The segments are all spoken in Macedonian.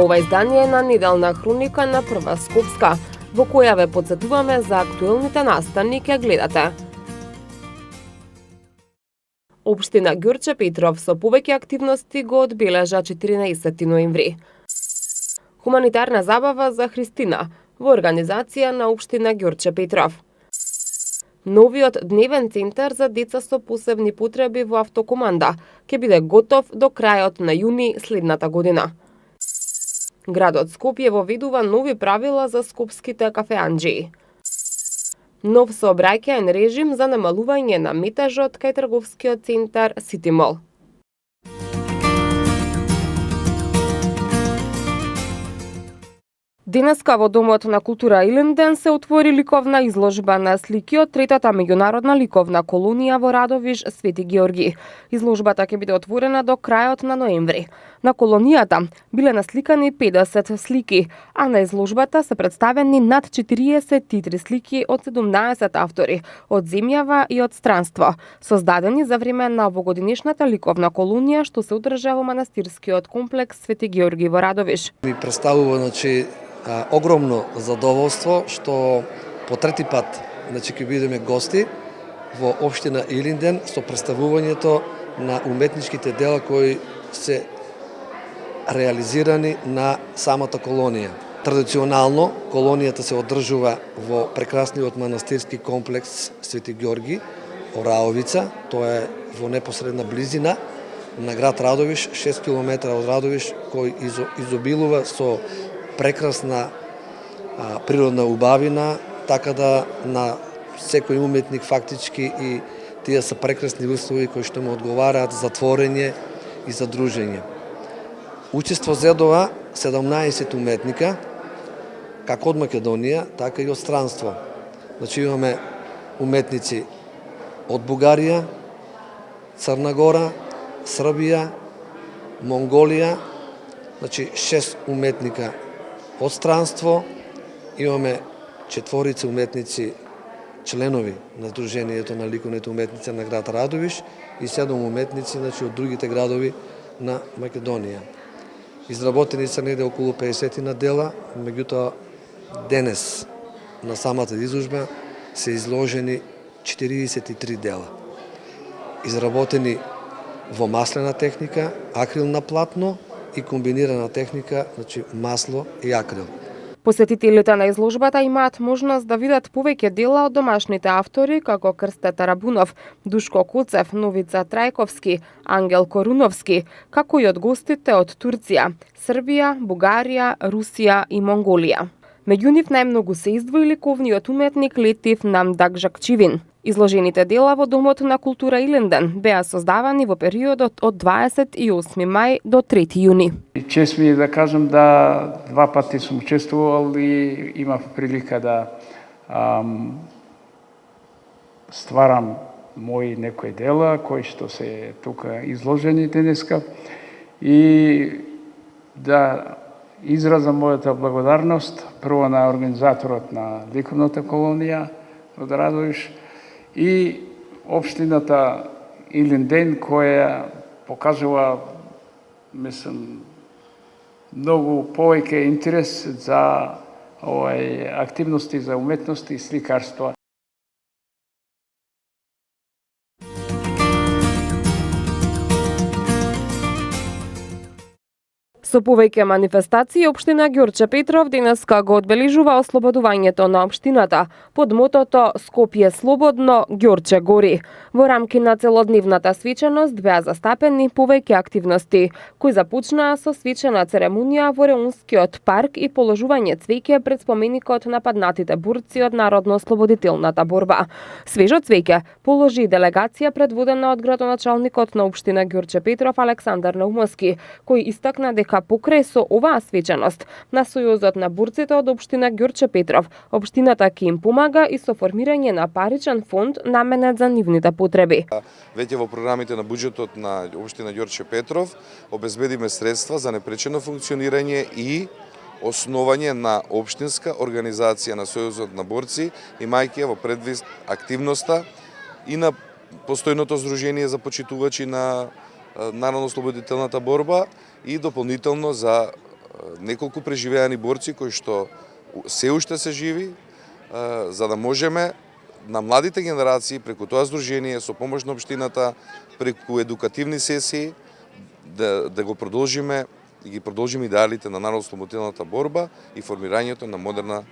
ова издание на неделна хроника на Прва Скопска, во која ве потсетуваме за актуелните настани ќе гледате. Општина Ѓорче Петров со повеќе активности го одбележа 14 ноември. Хуманитарна забава за Христина во организација на Општина Ѓорче Петров. Новиот дневен центар за деца со посебни потреби во автокоманда ќе биде готов до крајот на јуни следната година. Градот Скопје воведува нови правила за скопските кафеанџии. Нов сообраќаен режим за намалување на метежот кај трговскиот центар Сити Мол. Денеска во Домот на култура Илинден се отвори ликовна изложба на слики од третата меѓународна ликовна колонија во Радовиш Свети Георги. Изложбата ќе биде отворена до крајот на ноември. На колонијата биле насликани 50 слики, а на изложбата се представени над 43 слики од 17 автори од земјава и од странство, создадени за време на овогодинешната ликовна колонија што се одржа во манастирскиот комплекс Свети Георги во Радовиш. Ми представува огромно задоволство што по трети пат ќе бидеме гости во општина Илинден со представувањето на уметничките дела кои се реализирани на самата колонија. Традиционално колонијата се одржува во прекрасниот манастирски комплекс Свети Ѓорги, Ораовица, тоа е во непосредна близина на град Радовиш, 6 км од Радовиш, кој изобилува со прекрасна природна убавина, така да на секој уметник фактички и тие се прекрасни услови кои што му одговараат за творење и за дружење. Учество зедова 17 уметника, како од Македонија, така и од странство. Имаме уметници од Бугарија, Црна Гора, Србија, Монголија, 6 уметника од странство, имаме 4 уметници членови на Сдруженијето на ликовните уметници на град Радовиш и 7 уметници од другите градови на Македонија. Изработени се неде околу 50 на дела, меѓутоа денес на самата изложба се изложени 43 дела. Изработени во маслена техника, акрил на платно и комбинирана техника, масло и акрил. Посетителите на изложбата имаат можност да видат повеќе дела од домашните автори како Крсте Тарабунов, Душко Коцев, Новица Трајковски, Ангел Коруновски, како и од гостите од Турција, Србија, Бугарија, Русија и Монголија. Меѓу нив најмногу се издвои ликовниот уметник Летив Намдаг Жакчивин. Изложените дела во Домот на култура Илинден беа создавани во периодот од 28 мај до 3 јуни. Чест ми е да кажам да 2 пати сум учествувал и имав прилика да стварам мои некои дела кои што се тука изложени денеска и да изразам мојата благодарност прво на организаторот на ликовната колонија од Радовиш и општината Илинден која покажува, мислам, многу повеќе интерес за активности за уметности и сликарство. Со повеќе манифестации, општина Ѓорче Петров денеска го одбележува ослободувањето на општината под мотото Скопје слободно, Ѓорче гори. Во рамки на целодневната свеченост беа застапени повеќе активности, кои започнаа со свечена церемонија во Реунскиот парк и положување цвеќе пред споменикот на паднатите борци од Народно-ослободителната борба. Свежо цвеќе положи делегација предводена од градоначалникот на општина Ѓорче Петров Александар Наумовски, кој истакна дека покрај со оваа свеченост на Сојузот на борците од општина Ѓорче Петров, општината ќе им помага и со формирање на паричен фонд наменет за нивните потреби. Веќе во програмите на буџетот на општина Ѓорче Петров обезбедиме средства за непречено функционирање и основање на општинска организација на Сојузот на борци, имајќи во предвид активноста и на постојното здружение за почитувачи на Народно-ослободителната борба и дополнително за неколку преживеани борци кои што се уште се живи, за да можеме на младите генерации преку тоа здружение со помош на општината, преку едукативни сесии да го продолжиме и ги продолжиме идеалите на народно-ослободителната борба и формирањето на модерна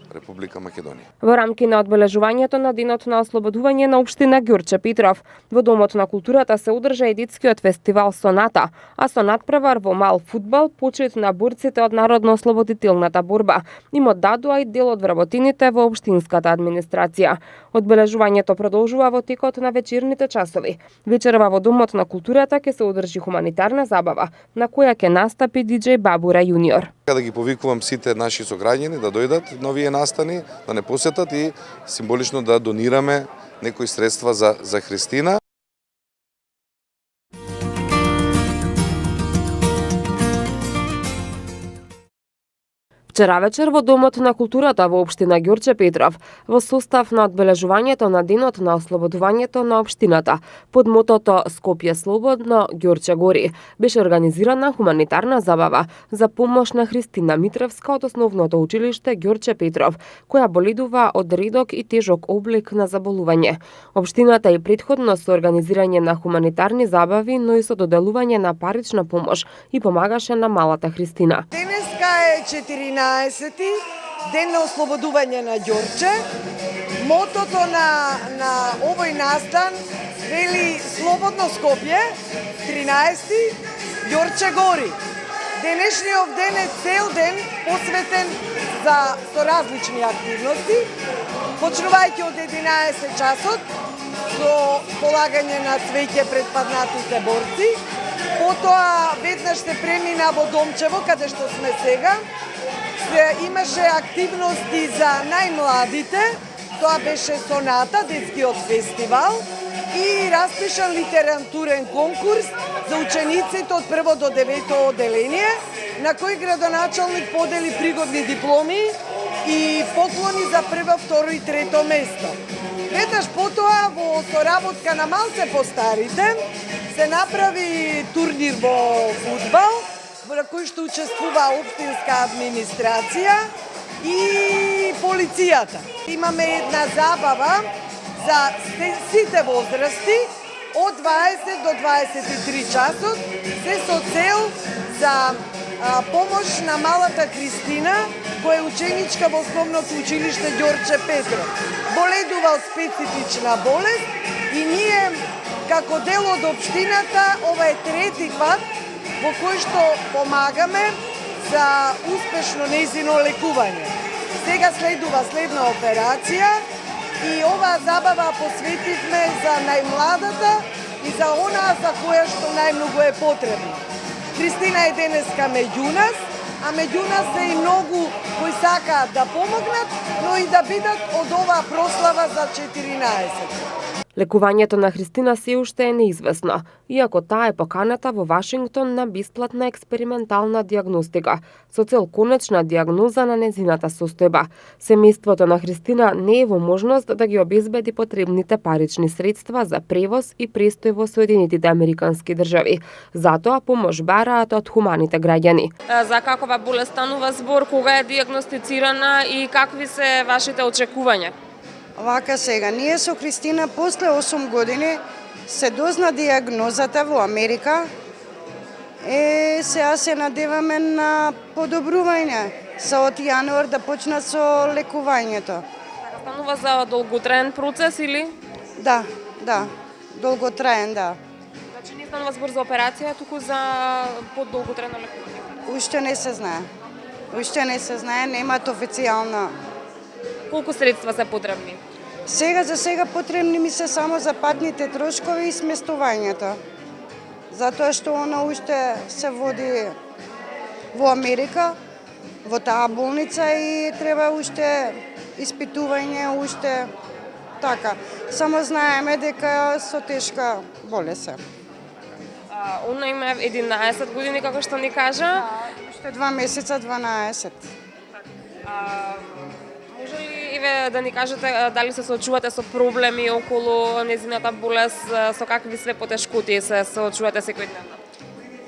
Република Македонија. Во рамки на одбележувањето на Денот на ослободување на општина Ѓурче Петров, во Домот на културата се одржа и детскиот фестивал Соната, а со натпревар во мал фудбал почит на борците од народно-ослободителната борба им оддадоа и дел од вработените во општинската администрација. Одбележувањето продолжува во текот на вечерните часови. Вечерва во Домот на културата ќе се одржи хуманитарна забава, на која ќе настапи диџеј Бабура јуниор. Да ги повикувам сите наши сограѓани да дојдат на овие настани, да не посетат и символично да донираме некои средства за Христина. Вчера вечер во Домот на културата во општина Ѓурче Петров, во состав на одбележувањето на Денот на ослободувањето на општината, под мотото Скопје слободно, Ѓурче гори, беше организирана хуманитарна забава за помош на Христина Митревска од основното училиште Ѓурче Петров, која боледува од редок и тежок облик на заболување. Општината и претходно со организирање на хуманитарни забави, но и со доделување на парична помош и помагаше на малата Христина. Денеска е 14 ден на ослободување на Ѓурче. Мотото на овој настан вели Слободно Скопје, 13 Ѓурче гори. Денешниот ден е цел ден посветен со различни активности, почнувајќи од 11 часот со полагање на цвеќе пред паднатите борци. Потоа веднаш се премина во Домчево, каде што сме сега. Имаше активности за најмладите, тоа беше Соната, детскиот фестивал, и распишан литературен конкурс за учениците од 1 до 9 оделение, на кој градоначалник подели пригодни дипломи и поклони за прво, второ и трето место. Веднаш потоа, во соработка на малце постарите, се направи турнир во фудбал, во кој што учествува општинска администрација и полицијата. Имаме една забава за сите возрасти од 20 до 23 часот, се со цел за помош на малата Христина, која е ученичка во основното училиште Ѓурче Петров. Боледува од специфична болест и ние, како дел од општината, ова е трети пат во кој што помагаме за успешно нејзино лекување. Сега следува следна операција и оваа забава посветивме за најмладата и за онаа за која што најмногу е потребно. Христина е денеска меѓу нас, а меѓу нас е и многу кои сакаат да помогнат, но и да бидат од оваа прослава за 14. Лекувањето на Христина се уште е неизвестно, иако таа е поканата во Вашингтон на бесплатна експериментална диагностика, со цел конечна диагноза на незината состојба. Семејството на Христина не е во можност да ги обезбеди потребните парични средства за превоз и престој во Соединетите Американски држави. Затоа помош бараат од хуманите граѓани. За какова болест станува збор, кога е диагностицирана и какви се вашите очекувања? Вака сега, ние со Христина после 8 години се дозна диагнозата во Америка. Сега се надеваме на подобрување. Од јануар да почнат со лекувањето. Станува за долготраен процес или? Да, долготраен, да. Значи не станува збор за операција, туку за подолготраено лекување? Уште не се знае, немаат официјална. Колку средства се потребни? За сега потребни ми се само за патните трошкови и сместувањето. Затоа што она уште се води во Америка, во таа болница и треба уште испитување, уште така. Само знаеме дека со тешка болест е. Она има 11 години, како што ни кажа. Уште 2 месеца, 12. Може ли Еве да ни кажете дали се соочувате со проблеми околу незината болест, со какви све потешкоти се соочувате секојдневно?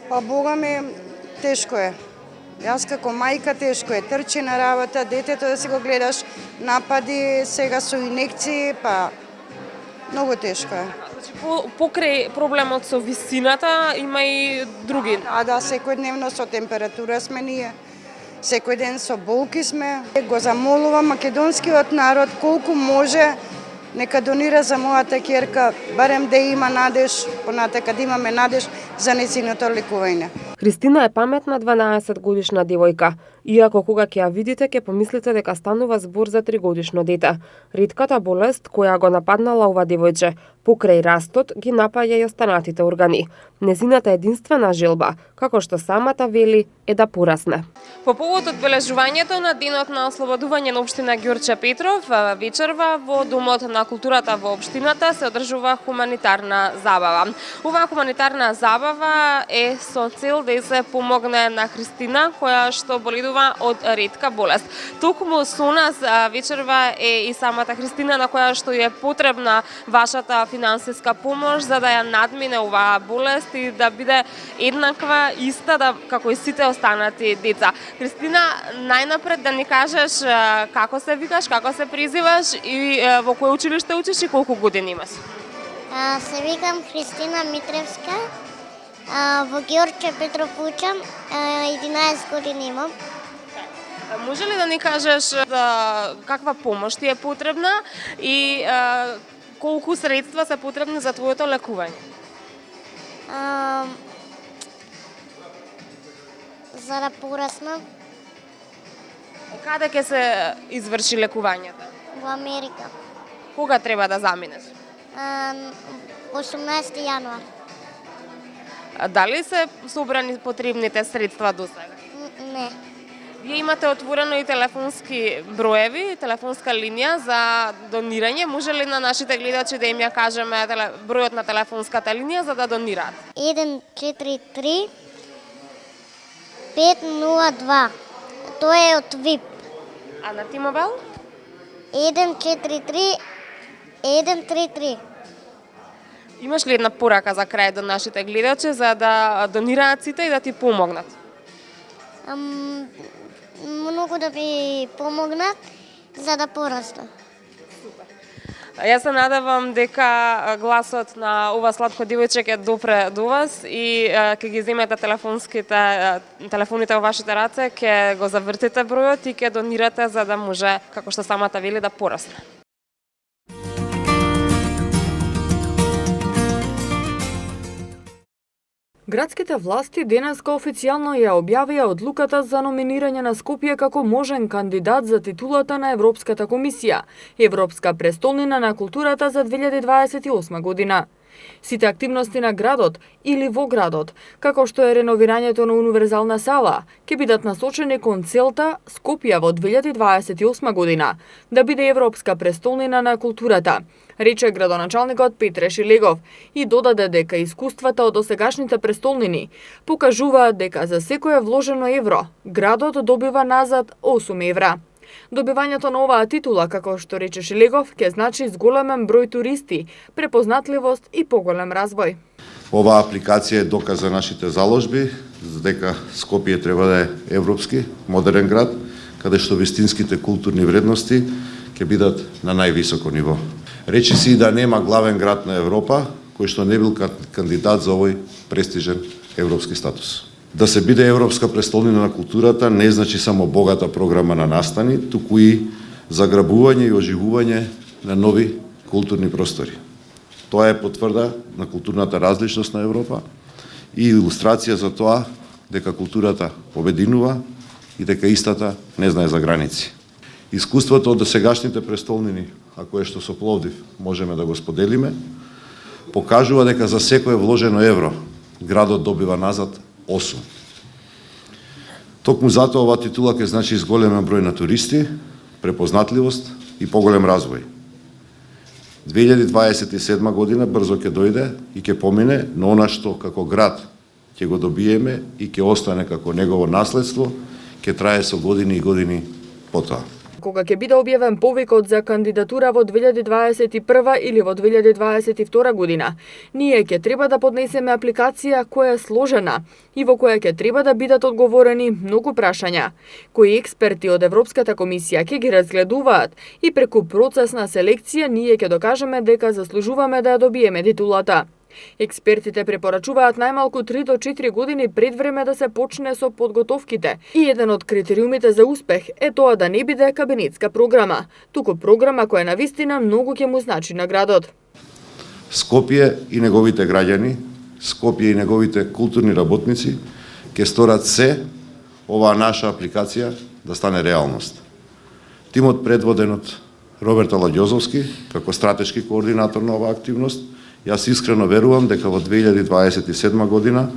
Па Бога ми, тешко е. Јас како мајка тешко е, трчи на работа, детето да си го гледаш, напади, сега со инекции, па многу тешко е. Значи, покрај проблемот со висината, има и други. Да, секојдневно со температура сме ние. Секој ден со болки сме. Го замолувам македонскиот народ колку може нека донира за мојата ќерка, барем да има надеж, понатака да имаме надеж за нејзиното лекување. Христина е паметна 12-годишна девојка. Иако кога ќе ја видите, ќе помислите дека станува збор за 3-годишно дете. Ретката болест која го нападнала ова девојче, покрај растот, ги напаѓа и останатите органи. Незината единствена желба, како што самата вели, е да порасне. По повод одбележувањето на денот на ослободување на општина Ѓорче Петров, вечерва во Домот на културата во општината се одржува хуманитарна забава. Оваа хуманитарна забава е со цел да се помогне на Христина, која што боледува од ретка болест. Токму со нас вечерва е и самата Христина, на која што е потребна вашата финансиска помош за да ја надмине оваа болест и да биде еднаква, иста како и сите останати деца. Христина, најнапред да ни кажеш како се викаш, како се презиваш и во кое училиште учиш и колку години имаш? Се викам Христина Митревска. Во Ѓорче Петров учам, 11 години имам. Може ли да ни кажеш каква помош ти е потребна и колку средства се потребни за твоето лекување? За да пораснам Каде ќе се изврши лекувањето? во Америка. Кога треба да заминеш? 18 јануар. Дали се собрани потребните средства до сега? Не. Вие имате отворено и телефонски броеви, телефонска линија за донирање. Може ли на нашите гледачи да им ја кажеме бројот на телефонската линија за да донираат? 143 502. Тоа е од ВИП. А на T-Mobile? 143 133. Имаш ли една порака за крај до нашите гледачи за да донираат сите и да ти помогнат? Многу да ви помогнат за да порастам. Јас се надевам дека гласот на ова сладко девојче ќе допре до вас и ќе ги земете телефоните во вашите раце, ќе го завртите бројот и ќе донирате за да може, како што самата вели, да порасне. Градските власти денеска официјално ја објавија одлуката за номинирање на Скопје како можен кандидат за титулата на Европската комисија, Европска престолнина на културата за 2028 година. Сите активности на градот или во градот, како што е реновирањето на универзална сала, ќе бидат насочени кон целта Скопје во 2028 година да биде Европска престолнина на културата, рече градоначалникот Петре Шилегов и додаде дека искуствата од досегашните престолнини покажуваат дека за секое вложено евро, градот добива назад 8 евра. Добивањето на оваа титула, како што рече Шилегов, ќе значи зголемен број туристи, препознатливост и поголем развој. Оваа апликација е доказ за нашите заложби, за дека Скопје треба да е европски, модерен град, каде што вистинските културни вредности ќе бидат на највисоко ниво. Речи си да нема главен град на Европа кој што не бил кандидат за овој престижен европски статус. Да се биде Европска престолнина на културата не значи само богата програма на настани, туку и заграбување и оживување на нови културни простори. Тоа е потврда на културната различност на Европа и илустрација за тоа дека културата обединува и дека истата не знае за граници. Искуството од досегашните престолнини, а кое што со Пловдив можеме да го споделиме, покажува дека за секое вложено евро градот добива назад 8. Токму затоа оваа титула ќе значи зголемен број на туристи, препознатливост и поголем развој. 2027 година брзо ќе дојде и ќе помине, но она што како град ќе го добиеме и ќе остане како негово наследство, ќе трае со години и години потоа. Кога ќе биде објавен повикот за кандидатура во 2021 или во 2022 година, ние ќе треба да поднесеме апликација која е сложена и во која ќе треба да бидат одговорени многу прашања, кои експерти од Европската комисија ќе ги разгледуваат и преку процес на селекција ние ќе докажеме дека заслужуваме да ја добиеме титулата. Експертите препорачуваат најмалку 3 до 4 години пред време да се почне со подготовките и еден од критериумите за успех е тоа да не биде кабинетска програма, туку програма која навистина многу ќе му значи на градот. Скопје и неговите граѓани, Скопје и неговите културни работници ќе сторат се оваа наша апликација да стане реалност. Тимот предводен од Роберт Аладјозовски, како стратешки координатор на оваа активност, јас искрено верувам дека во 2027 година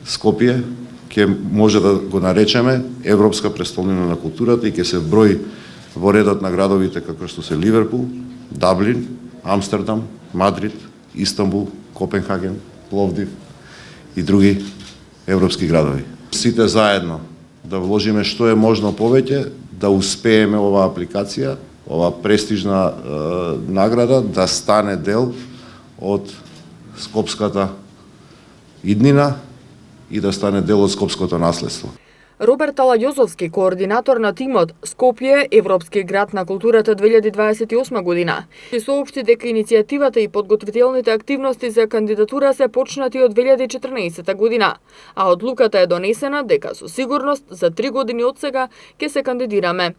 Скопје ќе може да го наречеме Европска престолнина на културата и ќе се брои во редот на градовите како што се Ливерпул, Даблин, Амстердам, Мадрид, Истанбул, Копенхаген, Пловдив и други европски градови. Сите заедно да вложиме што е можно повеќе да успееме оваа апликација, оваа престижна награда да стане дел од скопската иднина и да стане дел од скопското наследство. Роберт Аладјозовски, координатор на тимот Скопје, Европски град на културата 2028 година, ќе соопшти дека иницијативата и подготвителните активности за кандидатура се почнати од 2014 година, а одлуката е донесена дека со сигурност за 3 години од сега ќе се кандидираме.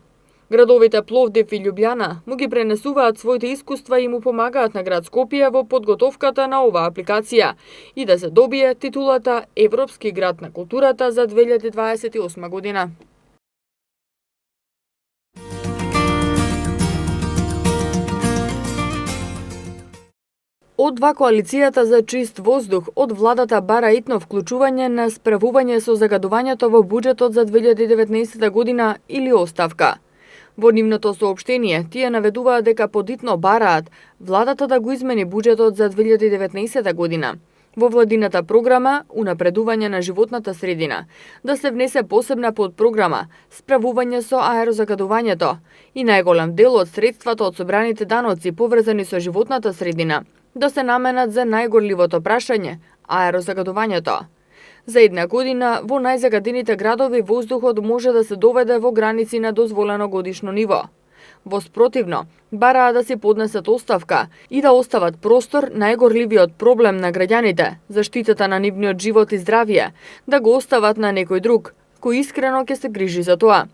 Градовите Пловдив и Љубљана му ги пренесуваат своите искуства и му помагаат на град Скопје во подготовката на оваа апликација и да се добие титулата Европски град на културата за 2028 година. Од коалицијата за чист воздух од владата бара итно вклучување на справување со загадувањето во буџетот за 2019 година или оставка. Во нивното соопштение, тие наведуваат дека подитно бараат владата да го измени буџетот за 2019 година. Во владината програма Унапредување на животната средина да се внесе посебна подпрограма Справување со аерозагадувањето и најголем дел од средствата од собраните даноци поврзани со животната средина да се наменат за најгорливото прашање аерозагадувањето. За една година во најзагадените градови воздухот може да се доведе во граници на дозволено годишно ниво. Во спротивно, бараа да си поднесат оставка и да остават простор најгорливиот проблем на граѓаните, заштитата на нивниот живот и здравје, да го остават на некој друг, кој искрено ќе се грижи за тоа.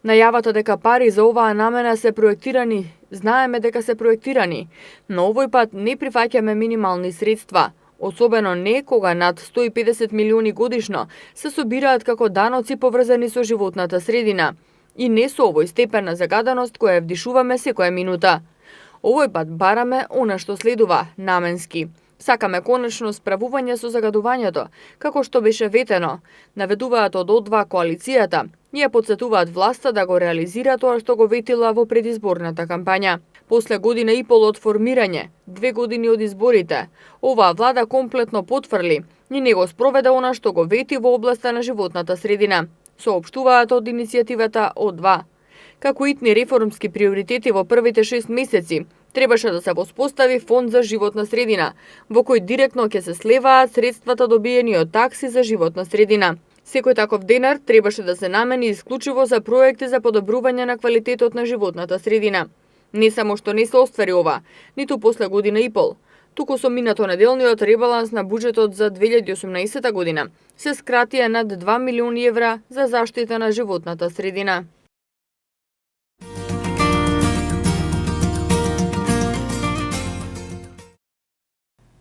Најавата дека пари за оваа намена се проектирани, знаеме дека се проектирани, но овој пат не прифаќаме минимални средства, особено не кога над 150 милиони годишно се собираат како даноци поврзани со животната средина и не со овој степен на загаденост која вдишуваме секоја минута. Овој пат бараме она што следува, наменски. Сакаме конечно справување со загадувањето, како што беше ветено, наведуваат од одва коалицијата и ја потсетуваат власта да го реализира тоа што го ветила во предизборната кампања. После година и пол од формирање, 2 години од изборите, оваа влада комплетно потврли и не го спроведе она што го вети во областа на животната средина, соопштуваат од иницијативата О2. Како итни реформски приоритети во првите 6 месеци, требаше да се воспостави фонд за животна средина, во кој директно ќе се слеваат средствата добиени од такси за животна средина. Секој таков денар требаше да се намени исклучиво за проекти за подобрување на квалитетот на животната средина. Не само што не се оствари ова, ниту после година и пол, туку со минато неделниот ребаланс на буџетот за 2018 година се скратија над 2 милиони евра за заштита на животната средина.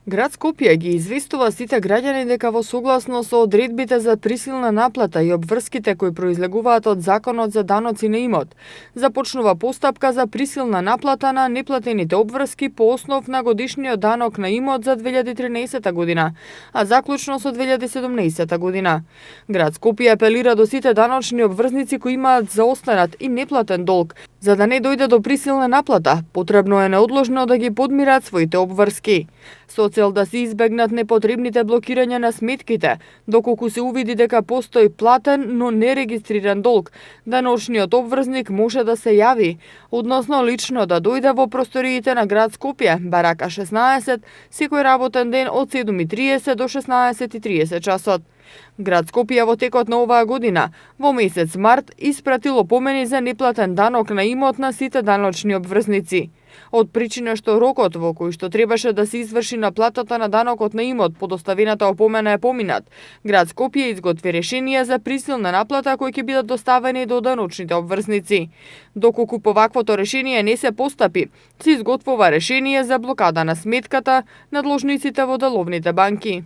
Град Скопје ги известува сите граѓани дека во согласно со одредбите за присилна наплата и обврските кои произлегуваат од Законот за даноци на имот, започнува постапка за присилна наплата на неплатените обврски по основ на годишниот данок на имот за 2013 година, а заклучно со 2017 година. Град Скопје апелира до сите даночни обврзници кои имаат заостанат и неплатен долг За да не дојде до присилна наплата, потребно е неодложно да ги подмират своите обврски. Со цел да се избегнат непотребните блокирања на сметките, доколку се увиди дека постои платен, но нерегистриран долг, даночниот обврзник може да се јави, односно лично да дојде во просториите на град Скопје, барака 16, секој работен ден од 7:30 до 16:30 часот. Град Скопје во текот на оваа година, во месец март, испратило помени за неплатен данок на имот на сите даночни обврзници. Од причина што рокот во кој што требаше да се изврши наплатата на данокот на имот по доставената опомена е поминат, град Скопје изготви решение за присилна наплата кои ќе бидат доставени до даночните обврзници. Доколку по ваквото решение не се постапи, се изготвува решение за блокада на сметката на должниците во деловните банки.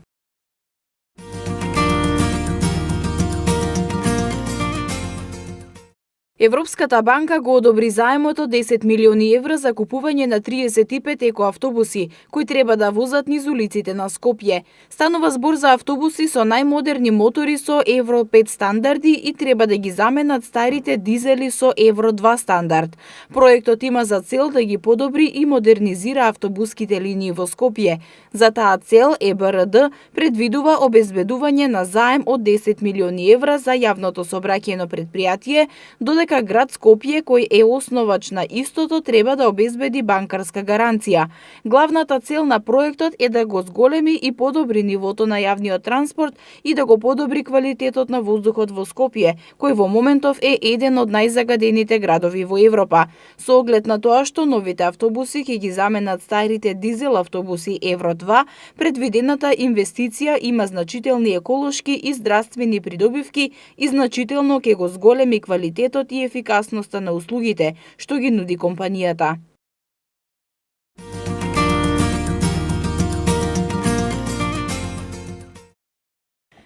Европската банка го одобри заемот од 10 милиони евра за купување на 35 екоавтобуси, кои треба да возат низ улиците на Скопје. Станува збор за автобуси со најмодерни мотори со Евро 5 стандарди и треба да ги заменат старите дизели со Евро 2 стандард. Проектот има за цел да ги подобри и модернизира автобуските линии во Скопје. За таа цел ЕБРД предвидува обезбедување на заем од 10 милиони евра за јавното сообраќајно предпријатие, додека град Скопје, кој е основач на истото, треба да обезбеди банкарска гаранција. Главната цел на проектот е да го зголеми и подобри нивото на јавниот транспорт и да го подобри квалитетот на воздухот во Скопје, кој во моментов е еден од најзагадените градови во Европа. Со оглед на тоа што новите автобуси ќе ги заменат старите дизел автобуси Евро 2, предвидената инвестиција има значителни еколошки и здравствени придобивки и значително ќе го зголеми квалитетот и ефикасноста на услугите што ги нуди компанијата.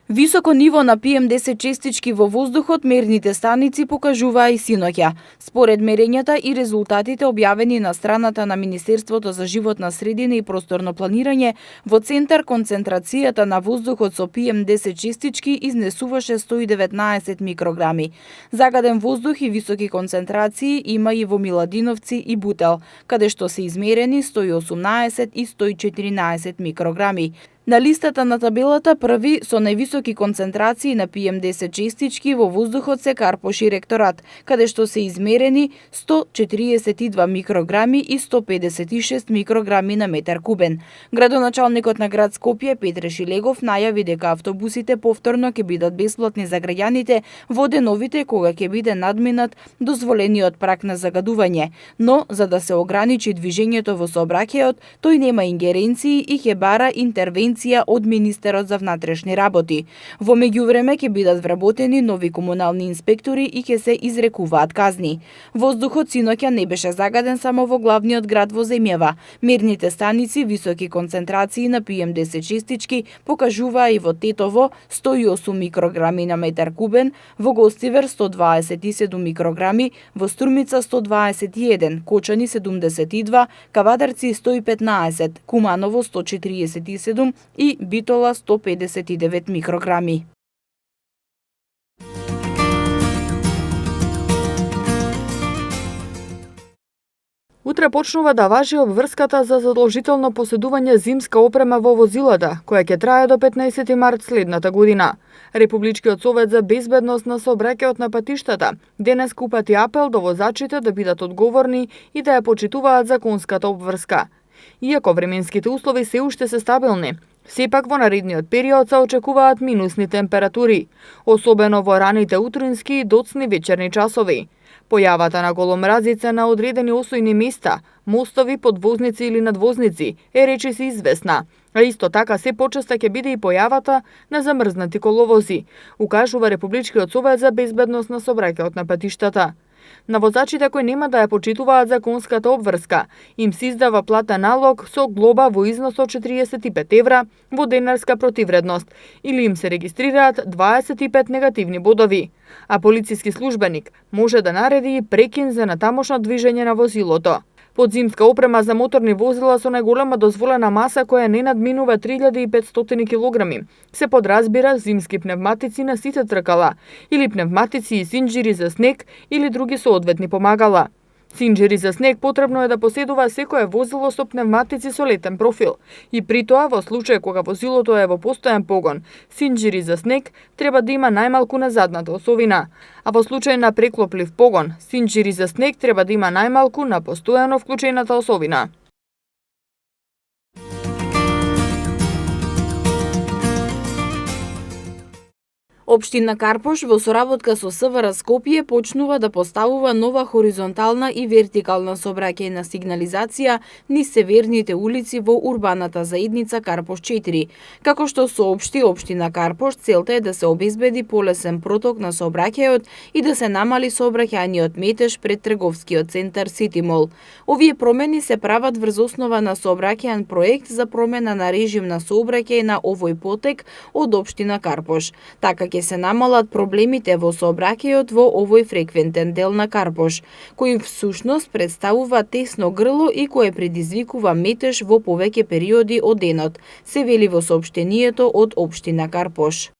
Високо ниво на PM10 честички во воздухот мерните станици покажуваа и синоќа. Според мерењата и резултатите објавени на страната на Министерството за животна средина и просторно планирање, во центар концентрацијата на воздухот со PM10 честички изнесуваше 119 микрограми. Загаден воздух и високи концентрации има и во Миладиновци и Бутел, каде што се измерени 118 и 114 микрограми. На листата на табелата први со највисоки концентрации на PM10 честички во воздухот се Карпош и Ректорат, каде што се измерени 142 микрограми и 156 микрограми на метар кубен. Градоначалникот на град Скопје Петре Шилегов најави дека автобусите повторно ќе бидат бесплатни за граѓаните во деновите кога ќе биде надминат дозволениот праг на загадување, но за да се ограничи движењето во сообраќајот, тој нема ингеренции и ќе бара интервенција од Министерот за внатрешни работи. Во меѓувреме ќе бидат вработени нови комунални инспектори и ќе се изрекуваат казни. Воздухот синоќа не беше загаден само во главниот град во земјава. Мерните станици високи концентрации на PM10 честички покажуваа и во Тетово 108 микрограми на метар кубен, во Гостивер 127 микрограми, во Струмица 121, Кочани 72, Кавадарци 115, Куманово 147 и Битола 159 микрограми. Утре почнува да важи обврската за задолжително поседување зимска опрема во возилата, која ќе трае до 15 март следната година. Републичкиот совет за безбедност на сообраќајот на патиштата денес упати апел до возачите да бидат одговорни и да ја почитуваат законската обврска. Иако временските услови се уште се стабилни, сепак во наредниот период се очекуваат минусни температури, особено во раните утрински и доцни вечерни часови. Појавата на голомразица на одредени осојни места, мостови, подвозници или надвозници е речиси известна, а исто така се почеста ќе биде и појавата на замрзнати коловози, укажува Републичкиот совет за безбедност на сообраќајот на патиштата. На возачите кои нема да ја почитуваат законската обврска, им се издава платен налог со глоба во износ од 45 евра во денарска противредност или им се регистрираат 25 негативни бодови, а полициски службеник може да нареди прекин за натамошно движење на возилото. Подзимска опрема за моторни возила со најголема дозволена маса која не надминува 3500 кг се подразбира зимски пневматици на сите тркала или пневматици и синџири за снег или други соодветни помагала. Синџери за снег потребно е да поседува секое возило со пневматици со летен профил. И при тоа, во случај кога возилото е во постојан погон, синџери за снег треба да има најмалку на задната осовина. А во случај на преклоплив погон, синџери за снег треба да има најмалку на постојано вклучената осовина. Општина Карпош во соработка со СВР Скопје почнува да поставува нова хоризонтална и вертикална сообраќајна сигнализација низ северните улици во урбаната заедница Карпош 4. Како што соопшти Општина Карпош, целта е да се обезбеди полесен проток на сообраќајот и да се намали сообраќајниот метеж пред трговскиот центар Сити Мол. Овие промени се прават врз основа на сообраќајен проект за промена на режим на сообраќај на овој потек од Општина Карпош. Така ќе се намалат проблемите во сообраќајот во овој фреквентен дел на Карпош, кој всушност представува тесно грло и кое предизвикува метеж во повеќе периоди од денот, се вели во соопштението од Општина Карпош.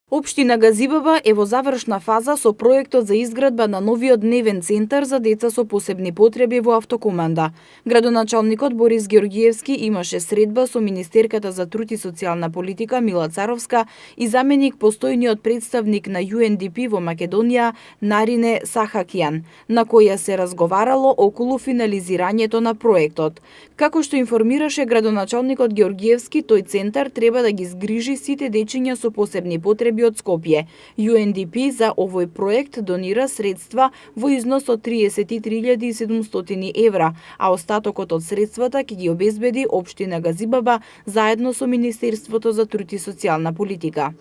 Општина Газибаба е во завршна фаза со проектот за изградба на новиот дневен центар за деца со посебни потреби во Автокоманда. Градоначалникот Борис Георгиевски имаше средба со министерката за труд и социјална политика Мила Царовска и заменик постојниот представник на UNDP во Македонија Нарине Сахакијан, на која се разговарало околу финализирањето на проектот. Како што информираше градоначалникот Георгиевски, тој центар треба да ги згрижи сите дечиња со посебни потреби од Скопје. UNDP за овој проект донира средства во износ од 33.700 евра, а остатокот од средствата ќе ги обезбеди Општина Газибаба заедно со Министерството за труд и социјална политика.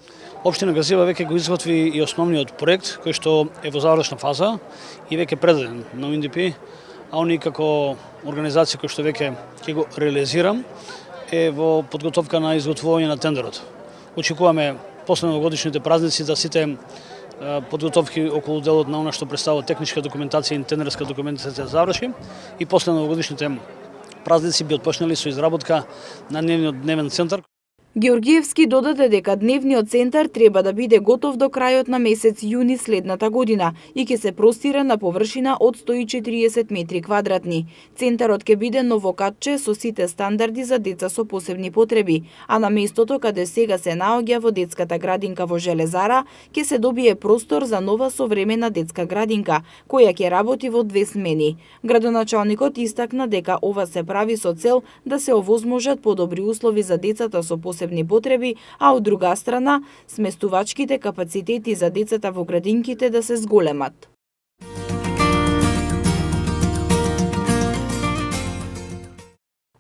Општина Газибаба веќе го изготви и основниот проект кој што е во завршна фаза и веќе предаден на UNDP, а они како организација кој што веќе ќе го реализирам е во подготовка на изготвување на тендерот. Очекуваме после новогодишните празници да сите подготовки околу делот на она што представува техничка документација и тендерска документација заврши и после новогодишните празници би отпочнали со изработка на дневен центар. Георгиевски додаде дека дневниот центар треба да биде готов до крајот на месец јуни следната година и ќе се простира на површина од 140 метри квадратни. Центарот ќе биде новокатче со сите стандарди за деца со посебни потреби, а на местото каде сега се наоѓа во детската градинка во Железара, ќе се добие простор за нова современа детска градинка, која ќе работи во 2 смени. Градоначалникот истакна дека ова се прави со цел да се овозможат подобри услови за децата со посебни потреби, а од друга страна, сместувачките капацитети за децата во градинките да се зголемат.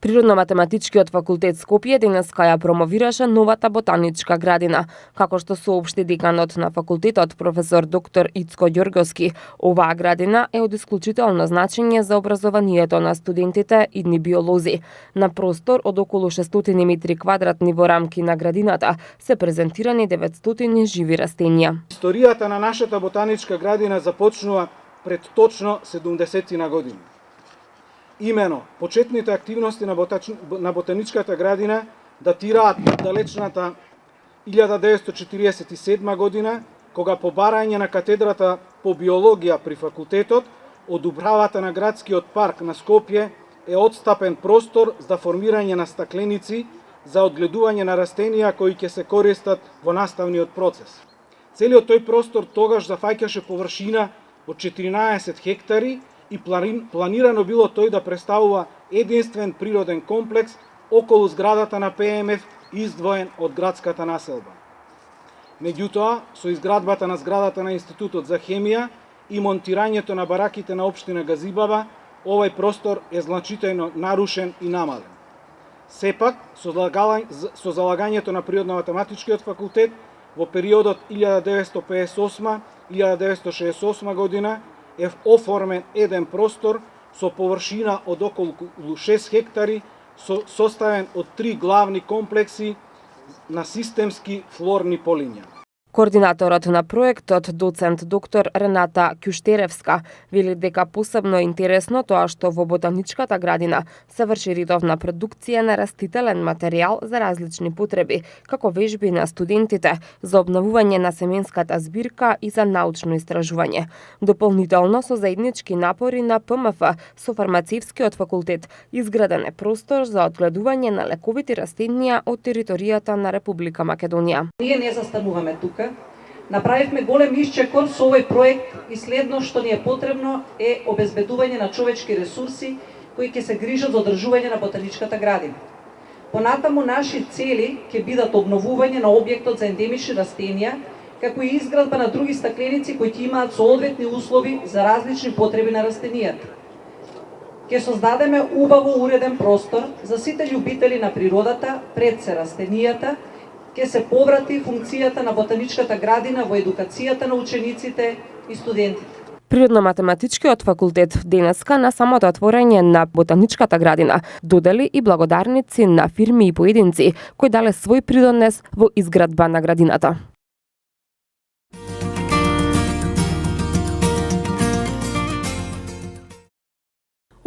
Природно-математичкиот факултет Скопје денеска ја промовираше новата ботаничка градина. Како што соопшти деканот на факултетот професор доктор Ицко Ѓорговски, оваа градина е од исклучително значење за образованието на студентите идни биолози. На простор од околу 600 метри квадратни во рамки на градината се презентирани 900 живи растенија. Историјата на нашата ботаничка градина започнува пред точно 70 години. Имено, почетните активности на ботаничката градина датираат од далечната 1947 година, кога по барање на катедрата по биологија при факултетот, од управата на градскиот парк на Скопје е отстапен простор за формирање на стакленици за одгледување на растенија кои ќе се користат во наставниот процес. Целиот тој простор тогаш зафаќаше површина од 14 хектари и планирано било тој да представува единствен природен комплекс околу зградата на ПМФ издвоен од градската населба. Меѓутоа, со изградбата на зградата на Институтот за хемија и монтирањето на бараките на Општина Газибаба, овој простор е значително нарушен и намален. Сепак, со залагањето на Природно-математичкиот факултет во периодот 1958-1968 година е оформен еден простор со површина од околу 6 хектари, составен од 3 главни комплекси на системски флорни полиња. Координаторот на проектот, доцент доктор Рената Кјуштеревска, вели дека посебно интересно тоа што во ботаничката градина се врши редовна продукција на растителен материјал за различни потреби, како вежби на студентите за обновување на семенската збирка и за научно истражување. Дополнително со заеднички напори на ПМФ со фармацевскиот факултет изграден е простор за одгледување на лековити растенија од територијата на Република Македонија. Ние не застануваме тука. Направивме голем исчекор со овој проект и следно што ни е потребно е обезбедување на човечки ресурси кои ќе се грижат за одржување на ботаничката градина. Понатаму наши цели ќе бидат обновување на објектот за ендемични растенија, како и изградба на други стакленици кои ќе имаат соодветни услови за различни потреби на растенијата. Ќе создадеме убаво уреден простор за сите љубители на природата пред се растенијата, ќе се поврати функцијата на ботаничката градина во едукацијата на учениците и студентите. Природно-математичкиот факултет денеска на самото отворање на ботаничката градина додели и благодарници на фирми и поединци кои дале свој придонес во изградба на градината.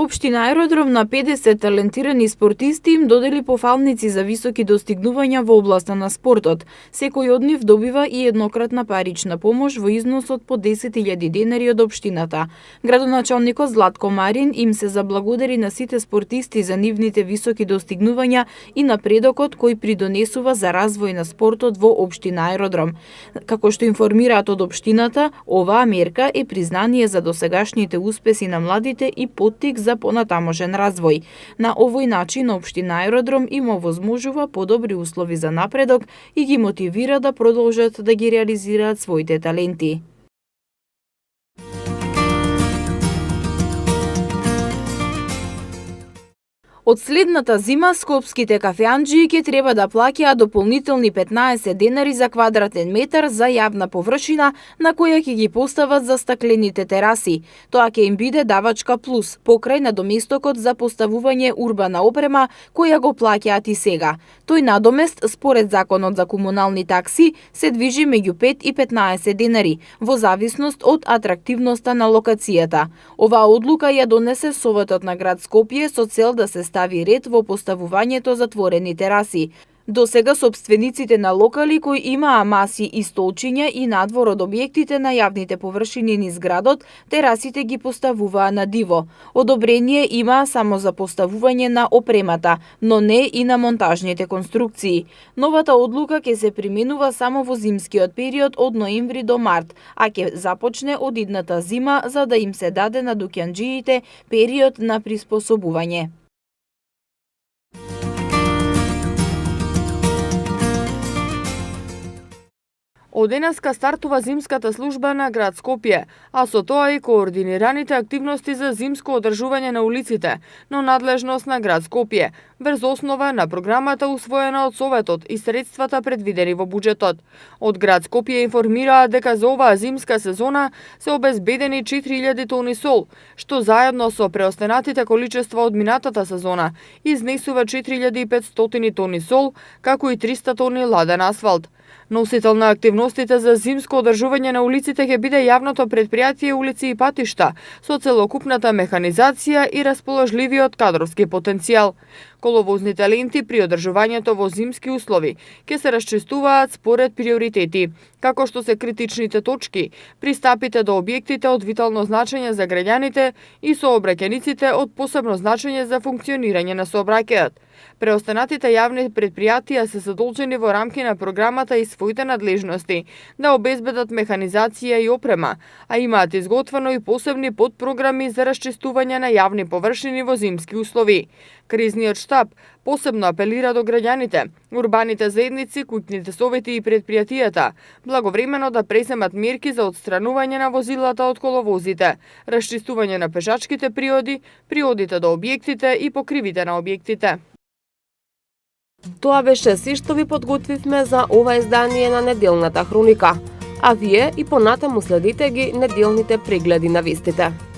Општина Аеродром на 50 талентирани спортисти им додели пофалници за високи достигнувања во областа на спортот. Секој од нив добива и еднократна парична помош во износ од по 10.000 денари од општината. Градоначалникот Златко Марин им се заблагодари на сите спортисти за нивните високи достигнувања и напредокот кој придонесува за развој на спортот во општина Аеродром. Како што информираат од општината, оваа мерка е признание за досегашните успеси на младите и поттик за понатамошен развој. На овој начин општина Аеродром им овозможува подобри услови за напредок и ги мотивира да продолжат да ги реализираат своите таленти. Од следната зима, скопските кафеанџии ќе треба да плаќаат дополнителни 15 денари за квадратен метар за јавна површина на која ќе ги постават за стаклените тераси. Тоа ќе им биде давачка плюс, покрај надоместокот за поставување урбана опрема, која го плаќаат и сега. Тој надомест, според законот за комунални такси, се движи меѓу 5 и 15 денари, во зависност од атрактивноста на локацијата. Оваа одлука ја донесе Советот на град Скопје со цел да се стави ред во поставувањето затворени тераси. До сега собствениците на локали кои имаа маси и столчиња и надвор од објектите на јавните површини низ градот, терасите ги поставуваа на диво. Одобрение имаа само за поставување на опремата, но не и на монтажните конструкции. Новата одлука ќе се применува само во зимскиот период од ноември до март, а ќе започне од идната зима за да им се даде на дуќанџиите период на приспособување. Од денеска стартува зимската служба на град Скопје, а со тоа и координираните активности за зимско одржување на улиците, но надлежност на град Скопје, врз основа на програмата усвоена од Советот и средствата предвидени во буџетот. Од град Скопје информираа дека за оваа зимска сезона се обезбедени 4000 тони сол, што заедно со преостенатите количества од минатата сезона изнесува 4500 тони сол, како и 300 тони ладен асфалт. Носител на активностите за зимско одржување на улиците ќе биде јавното претпријатие Улици и патишта, со целокупната механизација и расположливиот кадровски потенцијал. Коловозните ленти при одржувањето во зимски услови ќе се расчистуваат според приоритети, како што се критичните точки, пристапите до објектите од витално значење за граѓаните и сообраќајниците од посебно значење за функционирање на сообраќајот. Преостанатите јавни претпријатија се задолжени во рамки на програмата и своите надлежности да обезбедат механизација и опрема, а имаат изготвено и посебни подпрограми за расчистување на јавни површини во зимски услови. Кризниот штаб посебно апелира до граѓаните, урбаните заедници, куќните совети и претпријатијата благовремено да преземат мерки за отстранување на возилата од коловозите, расчистување на пешачките приоди, приодите до објектите и покривите на објектите. Тоа беше се што ви подготвивме за ова издание на неделната хроника. А вие и понатаму следите ги неделните прегледи на вестите.